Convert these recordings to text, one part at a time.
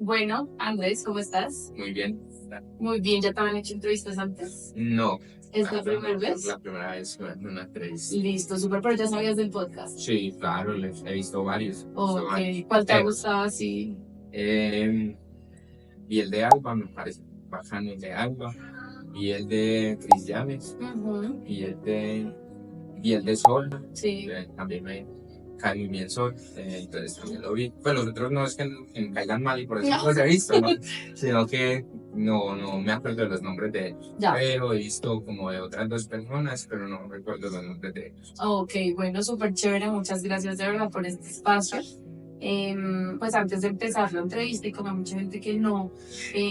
Bueno, Andrés, ¿cómo estás? Muy bien. Muy bien, ¿ya te habían hecho entrevistas antes? No, ¿Es la primera es vez? la primera vez que me hacen una entrevista. Listo, súper, pero ya sabías del podcast. Sí, claro, he visto varios. Ok, ¿cuál te ha Eh, gustado así? eh, y el de Alba me parece bacano, el de Alba. Y el de Cristianes. Ujú, Y el de Sol. sí. También me cae muy bien Sol. Entonces también lo vi. Pues los otros no es que me caigan mal y por eso no los he visto, ¿no? Sino que no me acuerdo de los nombres de ellos. Ya. Pero he visto como de otras dos personas, pero no recuerdo los nombres de ellos. Ok, bueno, súper chévere. Muchas gracias de verdad por este espacio. Pues antes de empezar la entrevista y como hay mucha gente que no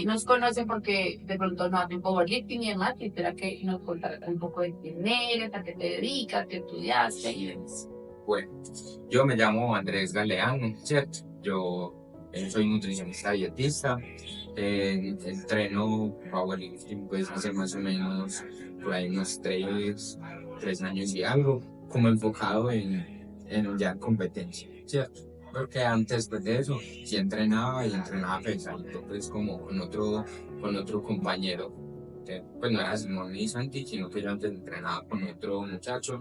nos conoce porque de pronto no hacen powerlifting y demás, quisiera que nos contaras un poco de quién eres, a qué te dedicas, qué estudiaste y demás. Bueno, yo me llamo Andrés Galeano, ¿cierto? Yo soy nutricionista dietista, entreno powerlifting pues hace más o menos por ahí unos 3 años y algo, como enfocado en ya competencia, ¿cierto? Porque antes pues, de eso sí entrenaba y entrenaba pesadito pues como con otro compañero, que pues no era Simón ni Santi, sino que yo antes entrenaba con otro muchacho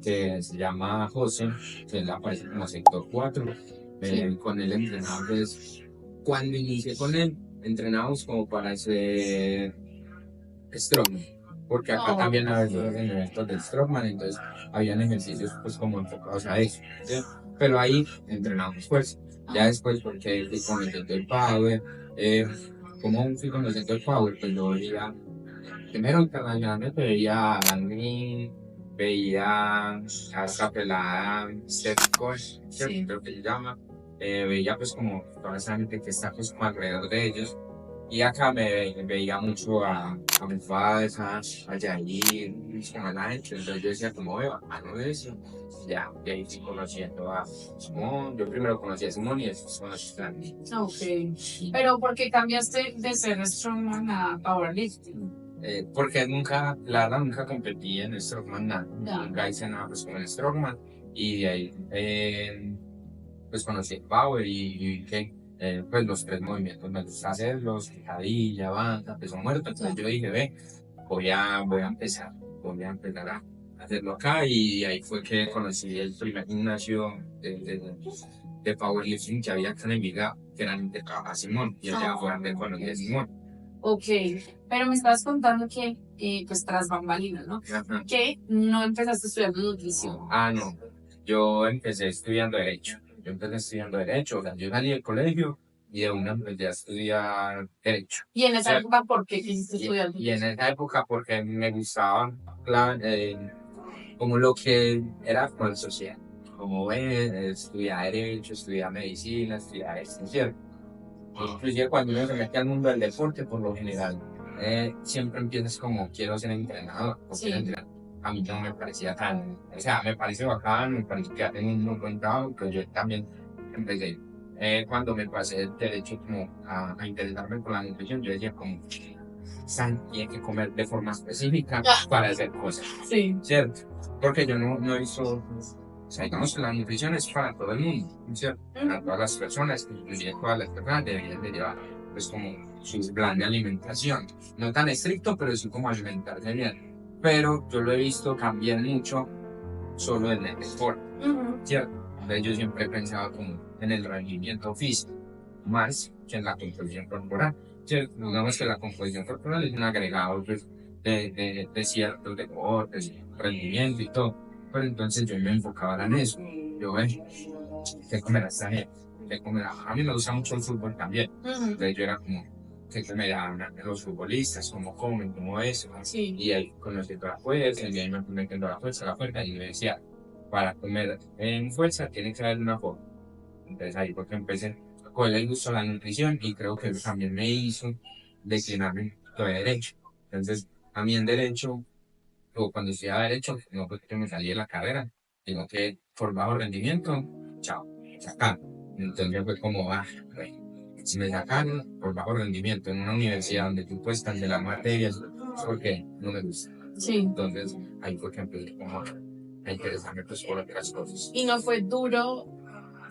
que se llama José, que él aparece como sector 4. Con él entrenaba, pues, cuando inicié con él, entrenábamos como para hacer strongman, porque acá también había eventos de strongman, entonces habían ejercicios pues como enfocados a eso, ¿sí? Pero ahí entrenábamos fuerza. Ya después, porque fui conociendo el power, como fui conociendo el power, pues yo veía, primero internacionalmente veía a Dani, veía a esta pelada Steph Coach, Sí. creo que se llama, veía pues como toda esa gente que está pues como alrededor de ellos. Y acá me veía mucho a Mufasa, a Yair, como a la gente. Entonces yo decía, como veo, no eso. Ya, y ahí fui conociendo a Simón. Yo primero conocí a Simón y después conocí a Andy. Ok. Pero ¿por qué cambiaste de ser strongman a powerlifting? Porque nunca, la verdad, nunca competí en Strongman, nada. Ya. Nunca hice nada pues con el Strongman. Y de ahí, pues conocí el Power y que pues los tres movimientos me gusta hacerlos, picadilla, banca, peso muerto. Entonces yo dije, ve, voy a empezar a hacerlo acá. Y ahí fue que conocí el primer gimnasio de powerlifting que había acá en Envigado, que era de a Simón. Y allá fue donde conocí a Simón. Ok, pero me estabas contando que, pues tras bambalinas, ¿no? Ajá. Que no empezaste estudiando nutrición. Ah, no. Yo empecé estudiando Derecho. O sea, yo salí del colegio y de una empecé a estudiar Derecho. Y en O esa sea, época, ¿por qué quisiste y, estudiar y en nutrición? esa época porque me gustaba como lo que era con la sociedad. Como ven, estudiar Derecho, estudiar Medicina, estudiar extensión. Inclusive cuando uno se mete al mundo del deporte, por lo general, siempre empiezas como quiero ser entrenador o quiero Sí. entrenar. A mí no me parecía tan, o sea, me parece bacán, me parece que hacen un muy buen trabajo, pero yo también empecé, cuando me pasé del derecho como a interesarme por la nutrición, yo decía como, San tiene que comer de forma específica para hacer cosas, Sí. ¿cierto? Porque yo no he visto, o sea, digamos que la nutrición es para todo el mundo, ¿cierto? Para todas las personas, inclusive todas las personas deberían de llevar, pues, como su plan de alimentación. No tan estricto, pero sí como alimentarse bien. Pero yo lo he visto cambiar mucho solo en el deporte, ¿cierto? Entonces yo siempre he pensado como en el rendimiento físico, más que en la composición corporal. ¿Cierto? Digamos que la composición corporal es un agregado pues, de ciertos deportes, rendimiento y todo. Pero entonces yo me enfocaba en eso. Yo, ¿qué comerá esta gente? ¿Qué comerá? A mí me gusta mucho el fútbol también. Entonces yo era como, ¿qué comerán los futbolistas? ¿Cómo comen? ¿Cómo es? Sí. Y ahí conocí toda la fuerza, y ahí me fui metiendo la fuerza, y me decía, para comer en fuerza tiene que haber una forma. Entonces ahí fue que empecé con el gusto a la nutrición y creo que eso también me hizo declinarme de derecho. Entonces, a mí en derecho, o cuando estudiaba derecho, no fue que me salí de la carrera, sino que por bajo rendimiento, chao, sacaron. Entonces fue como, bueno, si me sacaron por bajo rendimiento en una universidad donde tú puedes cancelar materias, es porque no me gusta. Sí. Entonces, ahí fue que empecé como a interesarme pues por otras cosas. ¿Y no fue duro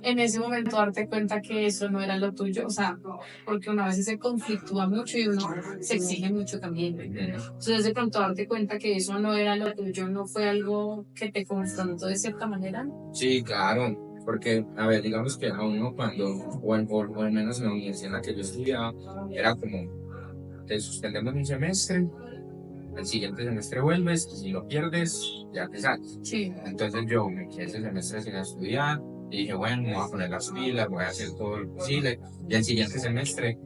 en ese momento darte cuenta que eso no era lo tuyo, o sea, porque una vez se conflictúa mucho y uno se exige mucho también. Entonces de pronto darte cuenta que eso no era lo tuyo, no fue algo que te confrontó de cierta manera. Sí, claro, porque, a ver, digamos que a uno cuando, o al menos en la universidad en la que yo estudiaba, era como, te suspendemos un semestre, el siguiente semestre vuelves, y si lo pierdes, ya te sales. Sí. Entonces yo me quedé ese semestre sin estudiar, y dije, bueno, me voy a poner las pilas, voy a hacer todo lo posible, y el siguiente semestre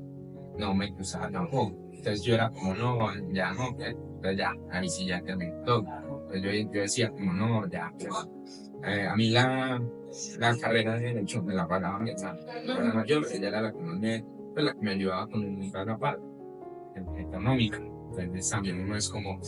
no me gustaba tampoco. Entonces yo era como, no, ya no, entonces ya, ahí sí ya terminé todo. Entonces yo decía, como, no, ya, pues, a mí la carrera de Derecho me la pagaba mi hermana mayor, ella era la que pues, la que me ayudaba con mi paga parte económica. Entonces también uno es como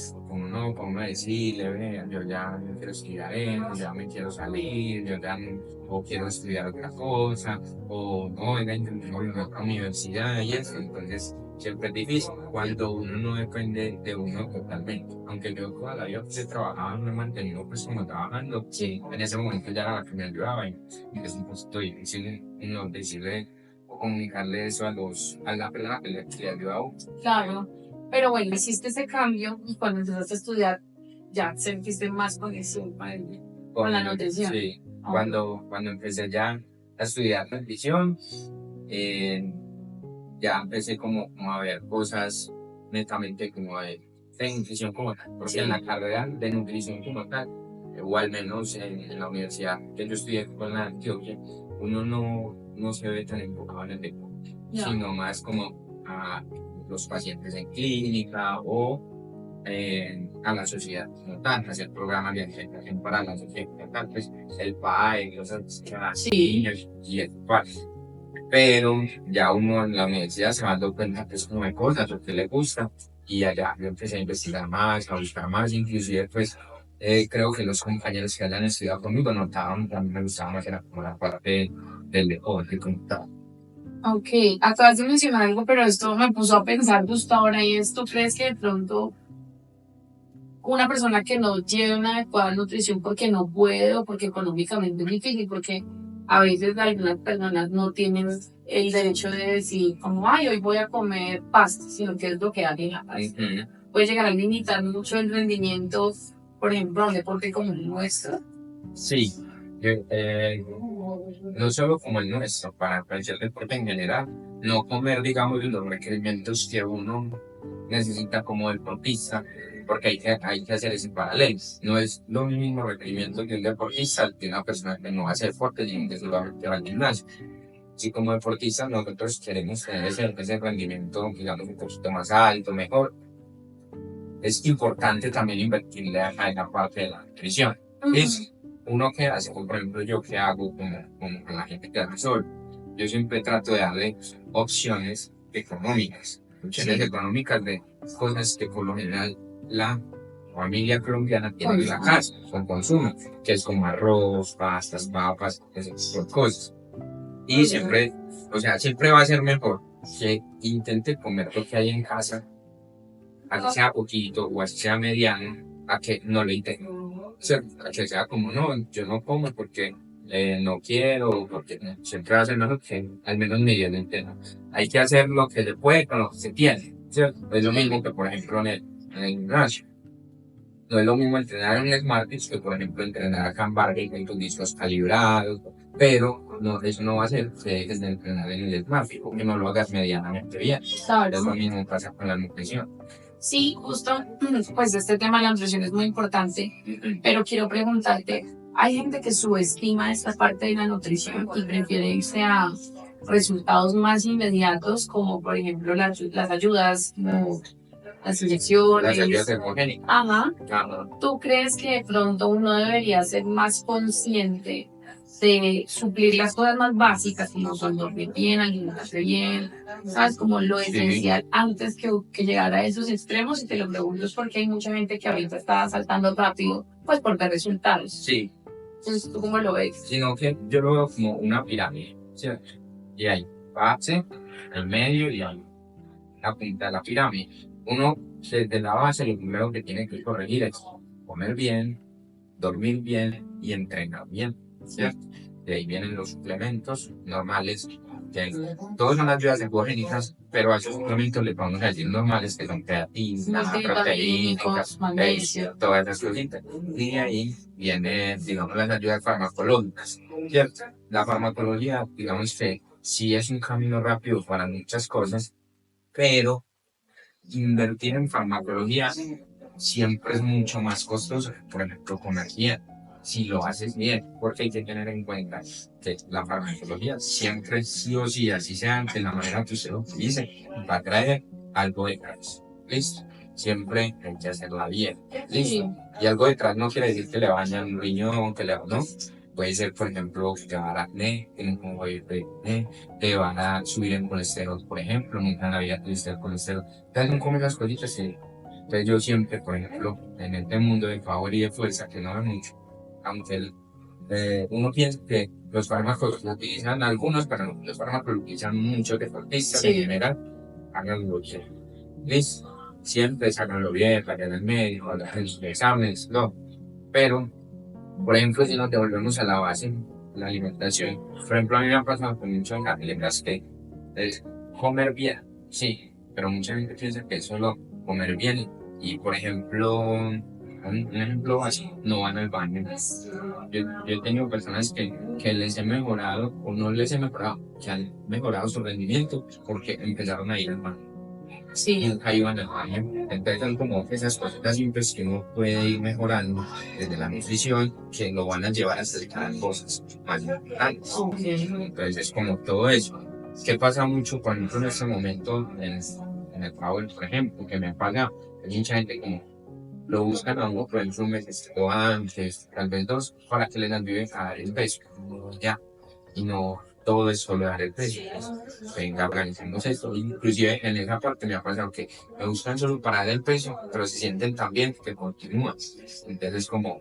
no, como decirle, vea, yo ya no quiero estudiar eso, ya me quiero salir, yo ya no, o quiero estudiar otra cosa, o no, venga, intentemos ir a otra universidad y eso. Entonces siempre es difícil cuando uno no depende de uno totalmente. Aunque yo toda la vida pues, he trabajado, me he mantenido pues como trabajando, Sí. en ese momento ya era la que me ayudaba y es un poquito difícil no decirle o comunicarle eso a la persona que le ayuda a uno. Claro, pero bueno, hiciste ese cambio y cuando empezaste a estudiar ya sentiste más conexión con la nutrición. Sí, Ah, cuando empecé ya a estudiar nutrición, eh, ya empecé como a ver cosas netamente como de nutrición como tal, porque en la carrera de nutrición como tal, o al menos en la universidad que yo estudié con la Antioquia, uno no se ve tan enfocado en el deporte, ya. sino más como a los pacientes en clínica o a la sociedad como tal, hacer programas de alimentación para la sociedad como tal, pues el PAE, los niños y el PAE. Pero ya uno en la universidad se va dando cuenta que es como de cosas, lo que le gusta, y allá yo empecé a investigar más, a buscar más, inclusive pues creo que los compañeros que hayan estudiado conmigo notaron que a mí me gustaba más era como la parte del deporte como tal. Ok, acabas de mencionar algo, pero esto me puso a pensar justo ahora y es, ¿tú crees que de pronto una persona que no lleve una adecuada nutrición porque no puede o porque económicamente es difícil, porque a veces algunas personas no tienen el derecho de decir como, ay, hoy voy a comer pasta, sino que es lo que hacen la pasta. Puede llegar a limitar mucho el rendimiento, por ejemplo, a un deporte como el nuestro. Sí, no solo como el nuestro, para cualquier deporte en general, no comer, digamos, los requerimientos que uno necesita como deportista, porque hay que hacer ese paralelo. No es lo mismo requerimiento que un deportista que una persona que no hace deporte y que solamente va al gimnasio. Si como deportistas nosotros queremos tener ese rendimiento, digamos, un poquito más alto, mejor, es importante también invertirle a la parte de la nutrición. Es uno que hace, por ejemplo, yo que hago como con la gente que hace sol. Yo siempre trato de darle opciones económicas, opciones económicas de cosas que por lo general la familia colombiana tiene en la casa, con consumo, que es como arroz, pastas, papas, ese tipo de cosas. Y siempre, o sea, siempre va a ser mejor que intente comer lo que hay en casa, así sea poquito o así sea mediano, a que no lo intente. O sea, a que sea como, no, yo no como porque no quiero, porque no. Siempre va a ser mejor que al menos medio lo intenta. Hay que hacer lo que se puede con lo que se tiene, ¿cierto? Es lo mismo que, por ejemplo, en el gimnasio. No es lo mismo entrenar en un Smartwatch que, por ejemplo, entrenar acá en Barley con tus discos calibrados, pero no, eso no va a hacer que dejes de entrenar en el Smartwatch, porque no lo hagas medianamente bien. Claro. Es lo mismo que pasa con la nutrición. Sí, justo, pues este tema de la nutrición es muy importante, pero quiero preguntarte, hay gente que subestima esta parte de la nutrición y prefiere irse a resultados más inmediatos, como por ejemplo las ayudas, como las Las ayudas inyecciones. termogénicas. Ajá. Ajá. ¿Tú crees que de pronto uno debería ser más consciente de suplir las cosas más básicas, como son dormir bien, alimentarse bien, sabes, como lo Sí. esencial antes que llegar a esos extremos? Y te lo pregunto es porque hay mucha gente que ahorita está saltando rápido, pues por ver resultados. Sí, Entonces, ¿tú cómo lo ves? sino que yo lo veo como una pirámide, ¿cierto? Y hay base, el medio y hay la punta de la pirámide. Uno, desde la base, lo primero que tiene que corregir es comer bien, dormir bien y entrenar bien, ¿cierto? De ahí vienen los suplementos normales, que todos son ayudas endogénicas, pero a esos suplementos les vamos a decir normales, que son creatina, proteínas, multivitamínicos, magnesio. todas esas cositas. Y de ahí vienen, digamos, las ayudas farmacológicas, ¿cierto? La farmacología, digamos que sí es un camino rápido para muchas cosas, pero invertir en farmacología siempre es mucho más costoso, por ejemplo, comer bien, si lo haces bien, porque hay que tener en cuenta que la farmacología siempre, sí o sí, así sea de la manera que usted lo utilice, va a traer algo detrás. ¿Listo? Siempre hay que hacerla bien. ¿Listo? Y algo detrás no quiere decir que le vayan un riñón, que le no. Puede ser, por ejemplo, que te va a dar acné, que no va a ir de acné, te van a subir el colesterol, por ejemplo, nunca en la vida tuviste el colesterol. Entonces, son como esas cositas. Entonces yo siempre, por ejemplo, en este mundo de power y de fuerza, que no ve mucho, aunque uno piensa que los fármacos lo utilizan algunos, pero no, los fármacos lo utilizan muchos deportistas en general, háganlo bien. Listo, siempre háganlo bien, vayan al médico, hagan sus exámenes, no. Pero, por ejemplo, si nos devolvemos a la base, la alimentación, por ejemplo, a mí me ha pasado con muchas atletas que es comer bien, sí, pero mucha gente piensa que es solo comer bien y, por ejemplo, un ejemplo así, no van al baño. Yo he tenido personas que les he mejorado o no les he mejorado, que han mejorado su rendimiento porque empezaron a ir al baño. Sí. Nunca iban al baño. Entonces son como esas cositas simples que uno puede ir mejorando desde la nutrición que lo van a llevar a hacer cosas más importantes. Okay. Entonces es como todo eso. ¿Qué pasa mucho cuando en este momento en el power, por ejemplo, que me paga? Hay mucha gente como lo buscan a uno por ejemplo un mes o antes, tal vez dos, para que les ayude a dar el peso. Ya. Y no todo es solo dar el peso. Pues, venga, organizemos esto. Inclusive en esa parte me ha pasado que me buscan solo para dar el peso, pero se sienten tan bien que continúan. Entonces como,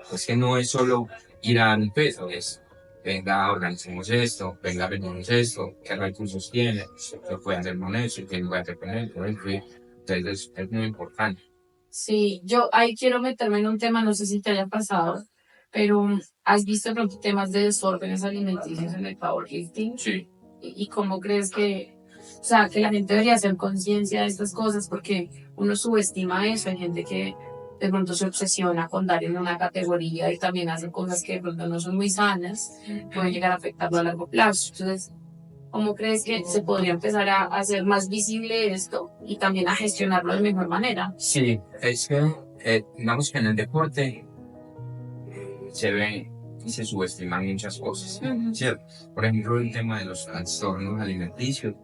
pues que no es solo ir a dar un peso, es venga, organicemos esto, venga, vendemos esto, qué recursos tiene, qué puede hacer con eso, qué puede hacer con él, entonces es muy importante. Sí, yo ahí quiero meterme en un tema, no sé si te haya pasado, pero ¿has visto de pronto temas de desórdenes alimenticios en el powerlifting? Sí. ¿Y cómo crees que, o sea, que la gente debería hacer conciencia de estas cosas? Porque uno subestima eso, hay gente que de pronto se obsesiona con dar en una categoría y también hace cosas que de pronto no son muy sanas, pueden llegar a afectarlo a largo plazo. Entonces, ¿cómo crees que se podría empezar a hacer más visible esto y también a gestionarlo de mejor manera? Sí, es que, digamos que en el deporte se ve y se subestiman muchas cosas, ¿cierto? Por ejemplo, el tema de los trastornos alimenticios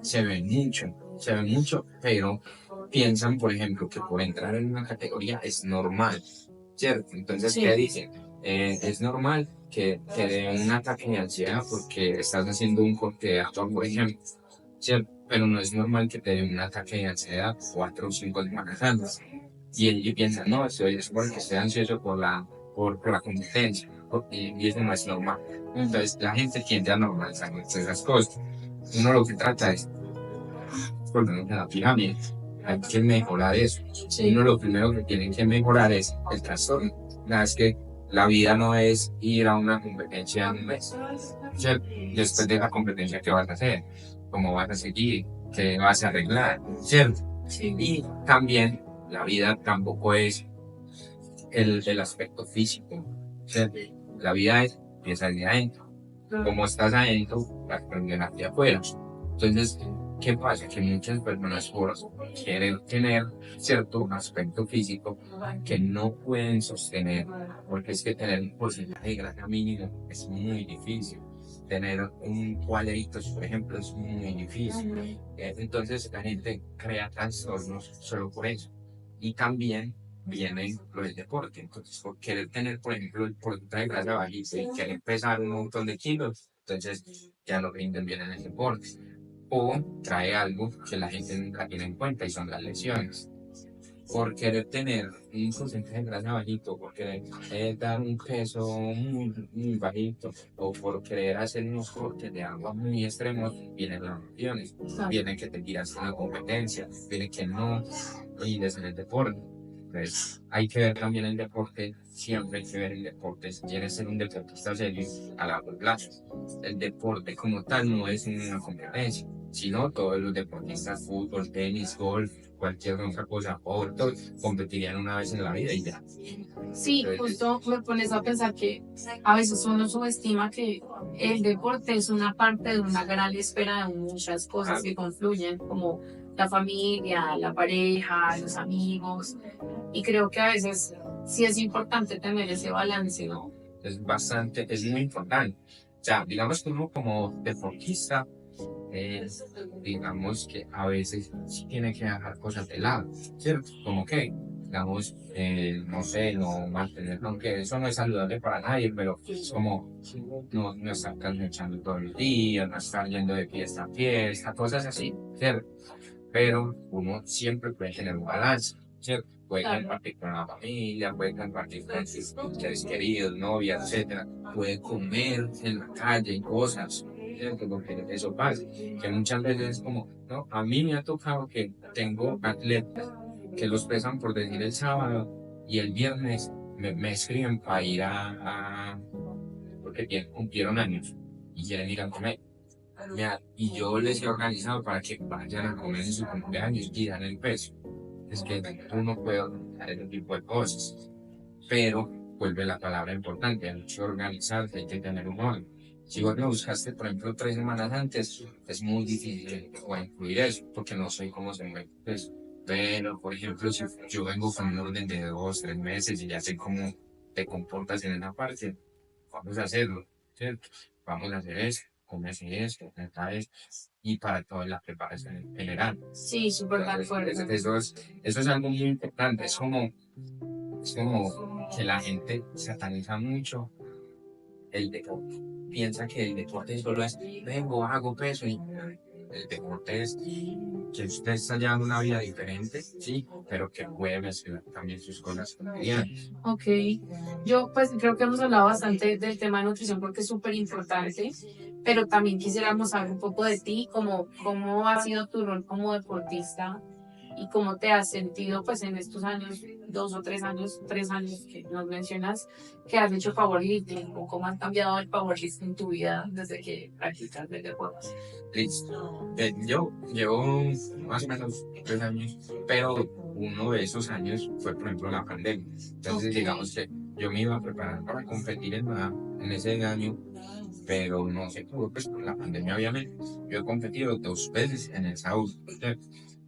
se ve mucho, pero piensan, por ejemplo, que por entrar en una categoría es normal, ¿cierto? Entonces, Sí. ¿qué dicen? Es normal que te dé un ataque de ansiedad porque estás haciendo un corte de agua, por ejemplo, ¿cierto? Pero no es normal que te dé un ataque de ansiedad 4 o 5 semanas antes. Y piensan, no, es porque estoy ansioso por la competencia, y eso no es normal. Entonces la gente tiende a normalizar esas cosas. Uno lo que trata es, por lo menos en la pirámide, hay que mejorar eso. Sí. Uno lo primero que tienen que mejorar es el trastorno. Es que la vida no es ir a una competencia en un mes. ¿Cierto? Después de la competencia, ¿qué vas a hacer? ¿Cómo vas a seguir? ¿Qué vas a arreglar? ¿Cierto? Sí. Y también la vida tampoco es el aspecto físico. ¿Cierto? La vida es empieza de adentro. Como estás adentro, vas a aprender hacia afuera. Entonces, ¿qué pasa? Que muchas personas quieren tener cierto aspecto físico que no pueden sostener, porque es que tener un porcentaje de grasa mínimo es muy difícil. Tener un cuadritos, por ejemplo, es muy difícil. Entonces, la gente crea trastornos solo por eso. Y también viene lo del deporte. Entonces, por querer tener, por ejemplo, el porcentaje de grasa bajito y querer pesar un montón de kilos, entonces ya no rinden bien en el deporte. O trae algo que la gente nunca tiene en cuenta y son las lesiones. Por querer tener un porcentaje de grasa bajito, por querer dar un peso muy bajito, o por querer hacer unos cortes de agua muy extremos, vienen las lesiones, vienen que te tiras en la competencia, vienen que no rindes en el deporte. Entonces, hay que ver también el deporte, siempre hay que ver el deporte, si quieres ser un deportista serio a largo plazo. El deporte como tal no es una competencia, sino todos los deportistas, fútbol, tenis, golf, cualquier otra cosa, otro, competirían una vez en la vida y ya. Sí, Entonces, justo me pones a pensar que a veces uno subestima que el deporte es una parte de una gran esfera de muchas cosas que confluyen, como la familia, la pareja, los amigos. Y creo que a veces sí es importante tener ese balance, ¿no? es muy importante. O sea, digamos que uno como deportista, digamos que a veces sí tiene que dejar cosas de lado, ¿cierto? Como que, digamos, no sé, no mantener, aunque eso no es saludable para nadie, pero es como no estar trasnochando todos los días, no estar yendo de fiesta a fiesta, cosas así, ¿cierto? Pero uno siempre puede tener un balance, ¿cierto? Puede Claro. compartir con la familia, puede compartir con sus seres queridos, novias, etcétera. Puede comer en la calle, cosas, ¿cierto? Porque eso pasa. Que muchas veces es como, no, a mí me ha tocado que tengo atletas que los pesan por decir el sábado y el viernes me escriben para ir porque cumplieron años y quieren ir a comer. Mira, y yo les he organizado para que vayan a comer en su cumpleaños y dan el peso. Es que tú no puedes organizar ese tipo de cosas. Pero vuelve la palabra importante, hay que organizarse, hay que tener un orden. Si vos me buscaste, por ejemplo, 3 semanas antes, es muy difícil que pueda incluir eso, porque no sé cómo se mueve eso. Pero, por ejemplo, si yo vengo con un orden de 2, 3 meses y ya sé cómo te comportas en esa parte, vamos a hacerlo, ¿cierto? Vamos a hacer eso, comes esto, acá esto, y para toda la preparación en general. Sí, súper de Entonces, acuerdo. eso es algo muy importante, es como que la gente sataniza mucho el deporte. Piensa que el deporte solo es, vengo, hago peso, y el deporte es que usted está llevando una vida diferente, sí, pero que puede mezclar también sus cosas cotidianas. Ok, yo pues creo que hemos hablado bastante del tema de nutrición porque es súper importante, pero también quisiéramos saber un poco de ti, como cómo ha sido tu rol como deportista y cómo te has sentido pues en estos años, 2 o 3 años, 3 años que nos mencionas que has hecho powerlifting o cómo ha cambiado el powerlifting en tu vida desde que practicas el deporte. Listo. Yo llevo más o menos 3 años, pero uno de esos años fue, por ejemplo, la pandemia. Entonces, digamos que yo me iba a preparar para competir en ese año, pero no se pudo, pues por la pandemia, obviamente. Yo he competido 2 veces en el Saúl.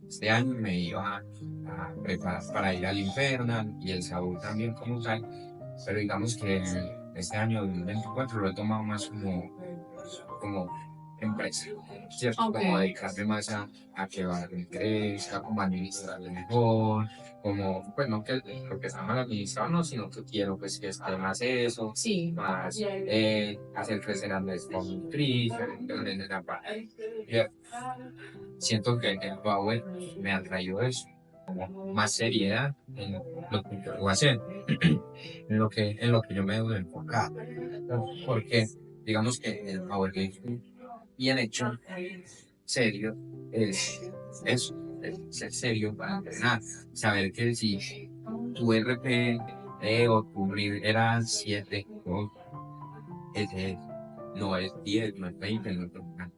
Este año me iba a preparar para ir al Infernal y el Saúl también como tal, pero digamos que este año 2024 lo he tomado más como empresa, ¿cierto? Ok, Como dedicarme más a que Barren crezca, como administrarle mejor, como, pues no que lo que está mal administrado, no, sino que quiero pues que esté más eso, sí, más hacer crecer a Andrés con nutrición, entonces la parte. Siento que el Power me ha traído eso, más seriedad en lo que yo voy a hacer, en lo que yo me debo de enfocar. Porque digamos que el powerlifting bien hecho, serio, es ser serio para entrenar. Saber que si tu RP o tu RIR era 7, ese no es 10, no es 20, no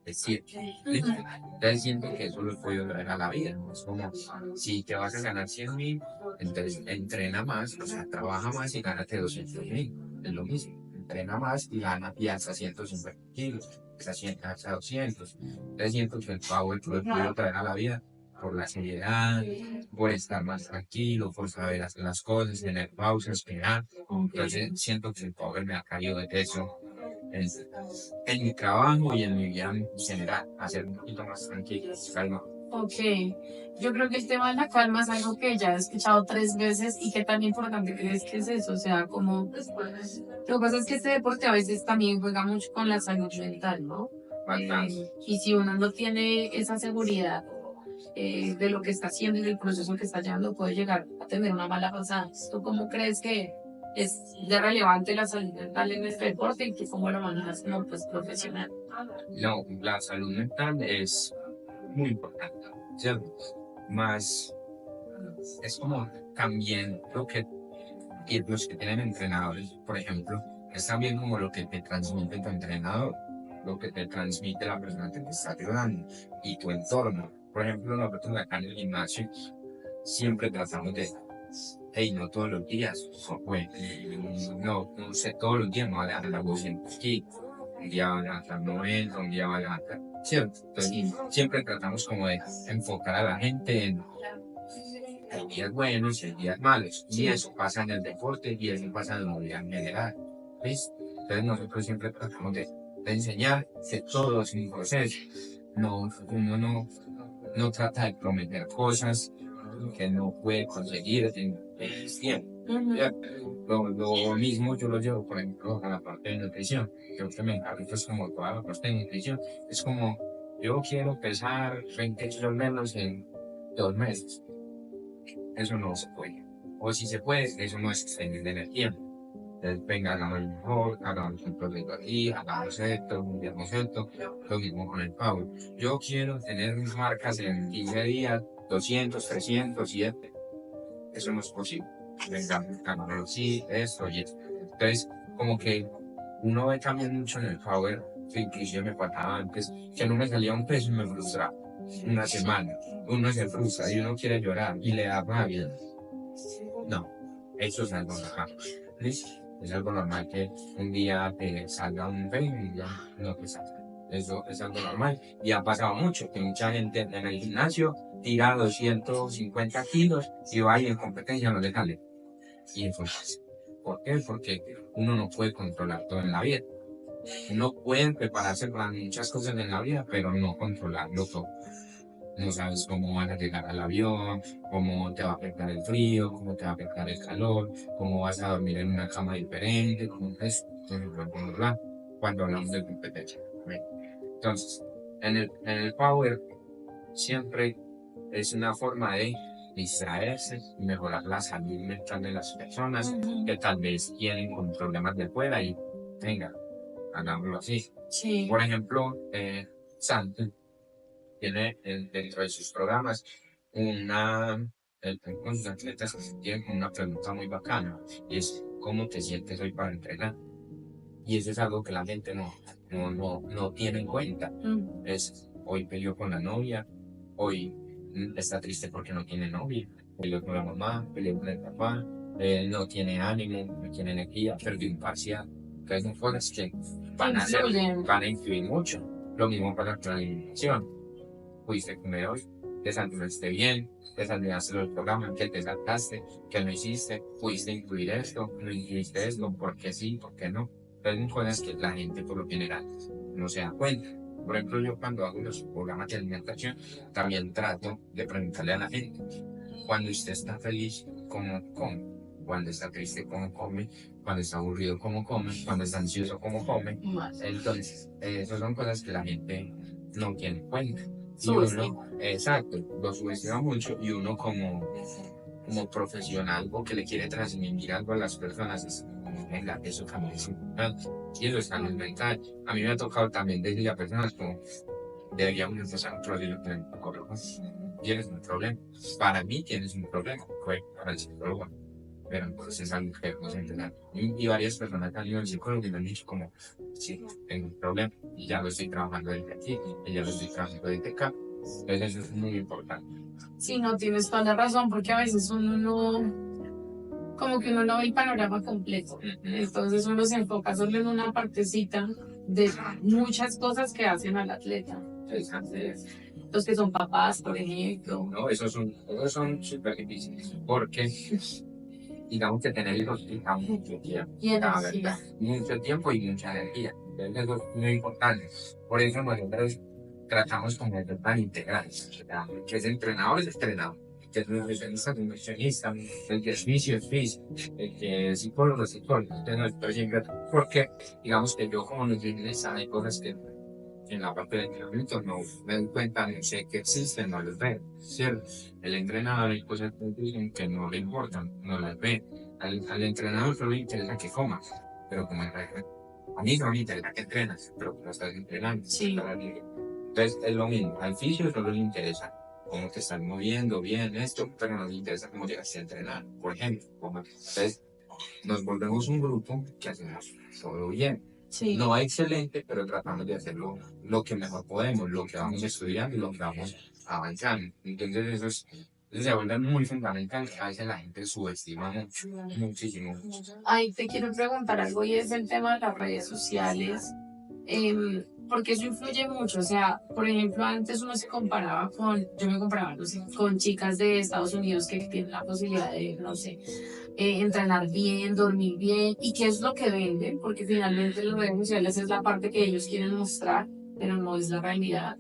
es 7. Entonces siento que eso lo he podido traer a la vida. Es como, si te vas a ganar 100.000, entonces entrena más, o sea, trabaja más y gánate 200.000. Es lo mismo. Entrena más y gana y hasta 150 kilos, hasta 100, hasta 200. Entonces siento que el power lo he podido traer a la vida por la seriedad, por estar más tranquilo, por saber hacer las cosas, tener pausas, esperar. Entonces siento que el power me ha caído de eso en, en mi trabajo y en mi vida en general, hacer un poquito más tranquilo, calma. ok. Yo creo que el tema de la calma es algo que ya he escuchado 3 veces y que tan importante crees que es eso. O sea, como lo que pasa es que este deporte a veces también juega mucho con la salud mental, ¿no? Y si uno no tiene esa seguridad de lo que está haciendo y del proceso que está llevando, puede llegar a tener una mala pasada. ¿Tú cómo crees que es de relevante la salud mental en este deporte y tú cómo lo manejas como pues, profesional? No, la salud mental es muy importante, ¿cierto? Más, es como también y los que tienen entrenadores, por ejemplo, es también como lo que te transmite tu entrenador, lo que te transmite la persona que te está ayudando y tu entorno. Por ejemplo, nosotros acá en el gimnasio siempre tratamos de, hey, no todos los días, no sé, todos los días no va a levantar 200 kilos, un día va a levantar 90, un día va a levantar, ¿cierto? Entonces, siempre tratamos como de enfocar a la gente en hay días buenos y hay días malos. Y eso pasa en el deporte y eso pasa en la vida en general. ¿Ves? Entonces nosotros siempre tratamos de enseñar que todo es un proceso. Uno no trata de prometer cosas que no puede conseguir en tiempo. Lo mismo yo lo llevo, por ejemplo, a la parte de nutrición. Yo que me encargo pues como toda la parte de nutrición. Es como, yo quiero pesar 20 kilos menos en 2 meses. Eso no se puede. O si se puede, eso no es sostenible en el tiempo. Entonces, venga, hagamos lo mejor, hagamos un proyecto aquí, hagamos esto, enviamos esto, lo mismo con el power. Yo quiero tener mis marcas en 15 días, 200, 300, 7. Eso no es posible. Venga, hagamos así, esto y esto. Entonces, como que uno ve también mucho en el power, que inclusive me pasaba antes, que no me salía un peso y me frustraba. Una semana, uno se frustra y uno quiere llorar y le da rabia. No, eso es algo normal. ¿Listo? Es algo normal que un día te salga un peso y ya no te salga. Eso es algo normal. Y ha pasado mucho, que mucha gente en el gimnasio tira 250 kilos y va y en competencia no le sale. Y eso pasa. ¿Por qué? Porque uno no puede controlar todo en la vida. Uno puede prepararse para muchas cosas en la vida, pero no controlarlo todo. No sabes cómo van a llegar al avión, cómo te va a afectar el frío, cómo te va a afectar el calor, cómo vas a dormir en una cama diferente, cómo es, cuando hablamos de competencia. ¿Ven? Entonces, en el Power siempre es una forma de distraerse y mejorar la salud mental de las personas que tal vez tienen con problemas de fuera y venga, hagámoslo así. Sí. Por ejemplo, Santi tiene dentro de sus programas con sus atletas tienen una pregunta muy bacana y es ¿cómo te sientes hoy para entrenar? Y eso es algo que la gente no tiene en cuenta. Es hoy peleó con la novia, hoy está triste porque no tiene novia, peleó con la mamá, peleó con el papá, no tiene ánimo, no tiene energía, perdió imparcial. Entonces son cosas que van a influir mucho. Lo mismo pasa con la alimentación. Pudiste comer hoy, te desayunaste bien, te saltaste los programas, que te saltaste, que no hiciste, pudiste incluir esto, no incluiste esto, porque sí, porque no. Pero son cosas que la gente por lo general no se da cuenta. Por ejemplo, yo cuando hago los programas de alimentación, también trato de preguntarle a la gente, cuando usted está feliz, ¿cómo come? Cuando está triste, ¿cómo come? Cuando está aburrido, ¿cómo come? Cuando está ansioso, ¿cómo come? Entonces, esas son cosas que la gente no tiene en cuenta. Y uno, exacto, lo subestima mucho y uno como profesional o que le quiere transmitir algo a las personas es, venga, eso también es importante. Y eso es salud mental. A mí me ha tocado también decirle a personas como, deberíamos empezar un proceso de psicólogo. Tienes un problema. Para mí tienes un problema. Fue para el psicólogo. Pero entonces es algo que debemos entender. Y varias personas que han ido al psicólogo y me han dicho como, sí, tengo un problema. Y ya lo estoy trabajando desde aquí. Y ya lo estoy trabajando desde acá. Entonces eso es muy importante. Sí, no tienes toda la razón, porque a veces uno no, como que uno no ve el panorama completo. Entonces uno se enfoca solo en una partecita de muchas cosas que hacen al atleta. Entonces, los que son papás, por ejemplo. No, esos son súper difíciles. Porque digamos que tener hijos implica mucho tiempo. Y energía. Mucho tiempo y mucha energía. Entonces eso es muy importante. Por eso nosotros tratamos como de ser tan integrales. O sea, que es entrenador, es entrenador. Que es nutricionista, es nutricionista. El que es fisio, es fisio. El que es psicólogo, es psicólogo. Entonces nosotros siempre, porque digamos que yo como nutricionista hay cosas que en la parte del entrenamiento no me doy cuenta, no sé que existen, no los veo, ¿cierto? El entrenador hay cosas que no le importan, no las ve. Al entrenador solo le interesa que comas, pero como a mí no me interesa que entrenas, pero que no estás entrenando. Sí. Entonces es lo mismo, al fisio solo le interesa cómo te estás moviendo bien, esto, pero nos interesa cómo llegaste a entrenar, por ejemplo. Entonces, nos volvemos un grupo que hacemos todo bien. Sí. No excelente, pero tratamos de hacerlo lo que mejor podemos, lo que vamos estudiando y lo que vamos avanzando. Entonces, eso se vuelve muy fundamental, que a veces la gente subestima mucho, muchísimo. Ahí te quiero preguntar algo y es el tema de las redes sociales, porque eso influye mucho. O sea, por ejemplo, antes uno se comparaba yo me comparaba, no sé, con chicas de Estados Unidos que tienen la posibilidad de, no sé, entrenar bien, dormir bien, y qué es lo que venden, porque finalmente las redes sociales es la parte que ellos quieren mostrar, pero no es la realidad.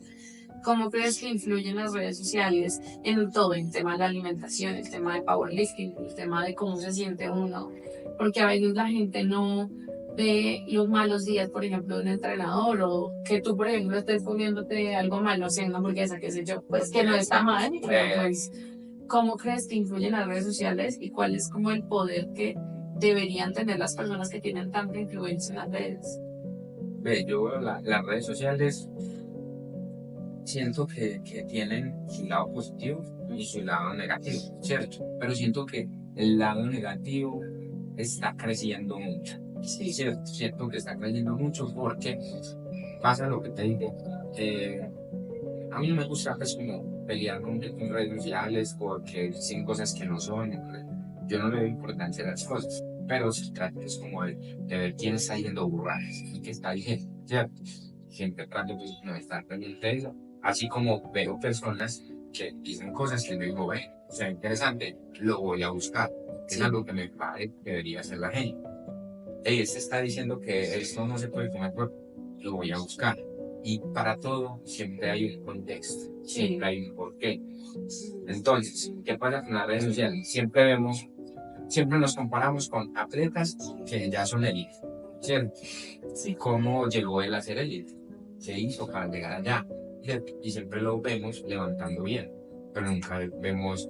¿Cómo crees que influyen las redes sociales en todo, en el tema de la alimentación, el tema de powerlifting, el tema de cómo se siente uno? Porque a veces la gente no ve los malos días, por ejemplo, de un entrenador, o que tú, por ejemplo, estés comiéndote algo malo, o sea, una hamburguesa, qué sé yo, pues que no está mal, pero pues, ¿cómo crees que influyen las redes sociales y cuál es como el poder que deberían tener las personas que tienen tanta influencia en las redes? Ve, yo veo las redes sociales, siento que tienen su lado positivo y su lado negativo, ¿cierto? Pero siento que el lado negativo está creciendo mucho. Sí. ¿Cierto? Siento que está creciendo mucho porque pasa lo que te digo. A mí no me gusta pues, como pelear con redes sociales porque dicen cosas que no son. Yo no le doy importancia a las cosas, pero se trata es como de ver quién está yendo burradas y qué está bien, ¿cierto? Siempre trato pues, no estar pendiente de eso. Así como veo personas que dicen cosas que yo digo, ve, o sea, interesante, lo voy a buscar. Es Sí. algo que me parece que debería hacer la gente. Ey, este está diciendo que esto no se puede comer, pero lo voy a buscar. Y para todo siempre hay un contexto, siempre hay un porqué. Entonces, ¿qué pasa con las redes sociales? Siempre nos comparamos con atletas que ya son élite, ¿cierto? Sí. ¿Cómo llegó él a ser élite? ¿Qué hizo para llegar allá? ¿Cierto? Y siempre lo vemos levantando bien, pero nunca vemos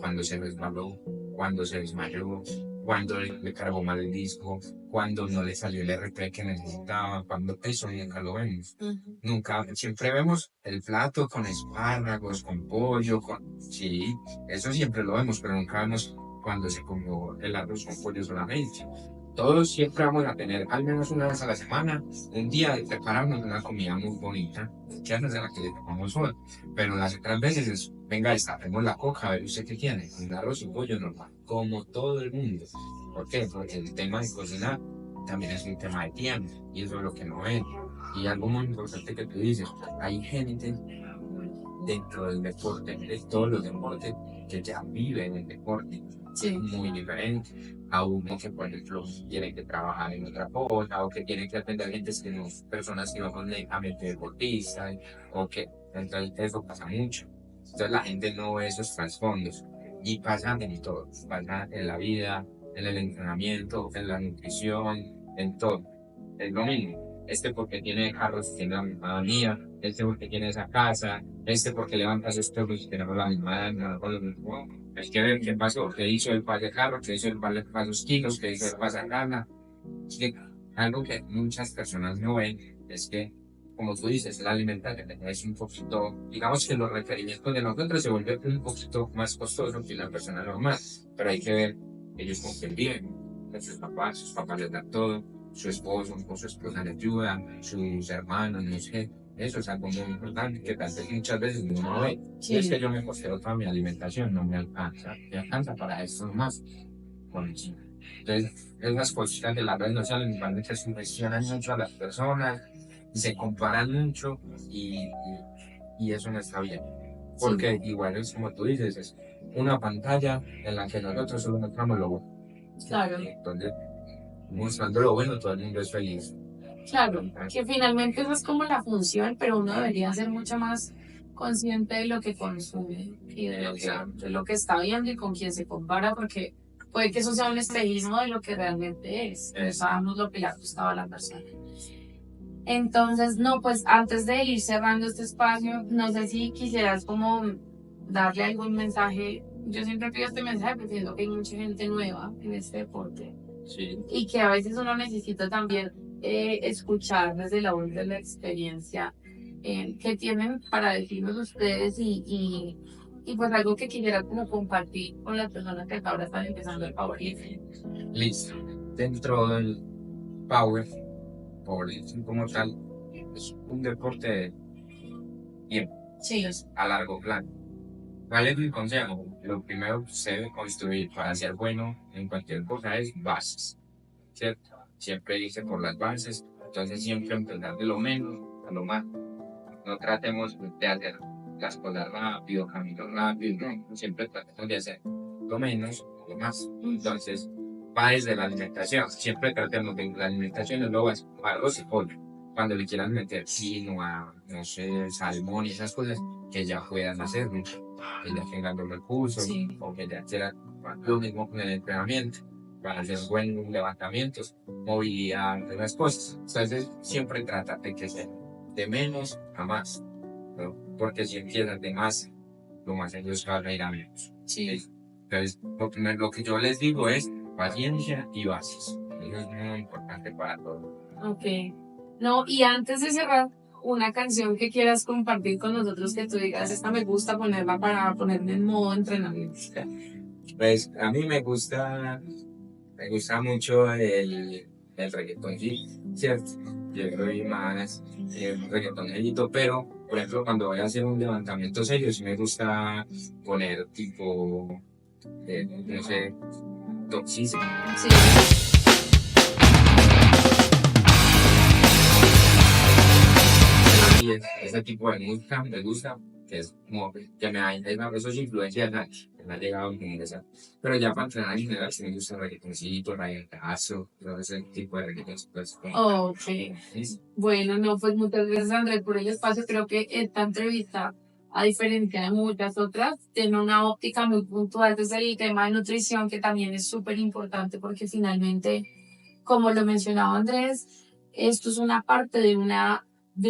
cuando se resbaló, cuando se desmayó, cuando le cargó mal el disco, cuando no le salió el RP que necesitaba, cuando eso nunca lo vemos. Nunca, siempre vemos el plato con espárragos, con pollo, sí, eso siempre lo vemos, pero nunca vemos cuando se comió el arroz con pollo solamente. Todos siempre vamos a tener, al menos una vez a la semana, un día de prepararnos una comida muy bonita, que es de la que le tomamos hoy. Pero las otras veces es, venga, destapemos la coca, a ver usted qué tiene, un arroz y pollo normal, como todo el mundo. ¿Por qué? Porque el tema de cocinar también es un tema de tiempo, y eso es lo que no ven. Y algo muy importante que tú dices, hay gente dentro del deporte, de todos los deportes, que ya viven el deporte. Sí. Muy diferente a uno que, por ejemplo, tiene que trabajar en otra cosa o que tiene que atender personas que no son netamente deportistas o que, entonces eso pasa mucho. Entonces la gente no ve esos trasfondos y pasa en todo, pasa en la vida, en el entrenamiento, en la nutrición, en todo. Es lo mismo. Este porque tiene carros, tiene la misma mía, este porque tiene esa casa, este porque levantas esto, pues tenemos la misma edad, hay que ver qué pasó, qué hizo el padre carro, qué hizo el padre pasos kilos, qué hizo el padre gana. Algo que muchas personas no ven es que, como tú dices, la alimentación es un poquito, digamos que los requerimientos de nosotros se vuelven un poquito más costosos que la persona normal, pero hay que ver ellos con qué viven, sus papás les dan todo, su esposo o su esposa le ayuda, sus hermanos, no sé. Eso es algo muy importante que tal vez muchas veces uno no ve. Sí. Y es que yo me costeo toda mi alimentación, no me alcanza para esto nomás. Entonces, esas cositas de las redes sociales me parece que sugestionan mucho a las personas, se comparan mucho y eso no está bien. Porque igual es como tú dices, es una pantalla en la que nosotros solo mostramos lo bueno. Claro. Entonces, mostrando lo bueno, todo el mundo es feliz. Claro, que finalmente esa es como la función, pero uno debería ser mucho más consciente de lo que consume y de lo que está viendo y con quién se compara, porque puede que eso sea un espejismo de lo que realmente es. No sabemos lo que le ha gustado a la persona. Entonces, no, pues antes de ir cerrando este espacio, no sé si quisieras como darle algún mensaje. Yo siempre pido este mensaje porque siento que hay mucha gente nueva en este deporte. Sí. Y que a veces uno necesita también escuchar desde la voz de la experiencia ¿qué tienen para decirnos ustedes y pues algo que quisiera como compartir con las personas que ahora están empezando el powerlifting? Listo. Dentro del powerlifting como tal, es un deporte de tiempo, Sí, a largo plazo. ¿Cuál es mi consejo? Lo primero que se debe construir para ser bueno en cualquier cosa es bases, ¿cierto? Siempre irse por las bases, entonces siempre empezar de lo menos a lo más. No tratemos de hacer las cosas rápido, camino rápido, no, siempre tratemos de hacer lo menos a lo más. Entonces, va desde la alimentación, siempre tratemos de la alimentación es lo básico, arroz y pollo. Cuando le quieran meter quinoa, no sé, salmón y esas cosas, que ya puedan hacerlo, que ya tengan los recursos, sí, o que ya quieran lo mismo con el entrenamiento, para hacer buenos levantamientos, movilidad, esas cosas. Entonces, siempre trata de que sea de menos a más, ¿no? Porque si empiezas de más, lo más ellos van a ir a menos. sí. Entonces, lo que yo les digo es paciencia y bases. Eso es muy importante para todos. Ok. No, y antes de cerrar, una canción que quieras compartir con nosotros que tú digas, esta me gusta ponerla para ponerme en modo entrenamiento. Pues a mí me gusta mucho el reggaetón, sí, ¿cierto? Yo soy más reggaetonerito, pero por ejemplo cuando voy a hacer un levantamiento serio, sí me gusta poner tipo, no sé, toxis. Sí. Y ese tipo de música me gusta, que es como que me ha, esos influencias que me ha llegado a ingresar. Pero ya para entrenar en general, sí me gusta el reggaetoncito, reggaetazo, todo ese tipo de reggaetón. Pues, Ok. ¿sí? Bueno, no, pues muchas gracias Andrés por el espacio. Creo que esta entrevista, a diferencia de muchas otras, tiene una óptica muy puntual desde el tema de nutrición, que también es súper importante porque finalmente, como lo mencionaba Andrés, esto es una parte de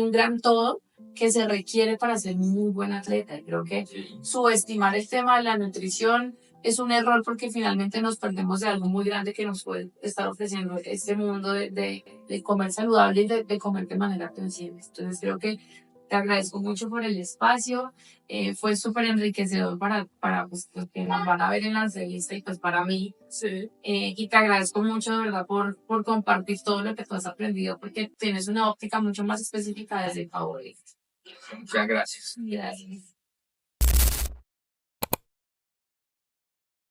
un gran todo que se requiere para ser muy buen atleta. Y creo que subestimar el tema de la nutrición es un error porque finalmente nos perdemos de algo muy grande que nos puede estar ofreciendo este mundo de comer saludable y de comer de manera consciente. Entonces creo que te agradezco mucho por el espacio. Fue súper enriquecedor para pues, los que nos van a ver en la entrevista y pues para mí. Sí. Y te agradezco mucho, de verdad, por compartir todo lo que tú has aprendido, porque tienes una óptica mucho más específica desde el powerlifting. Muchas gracias. Gracias.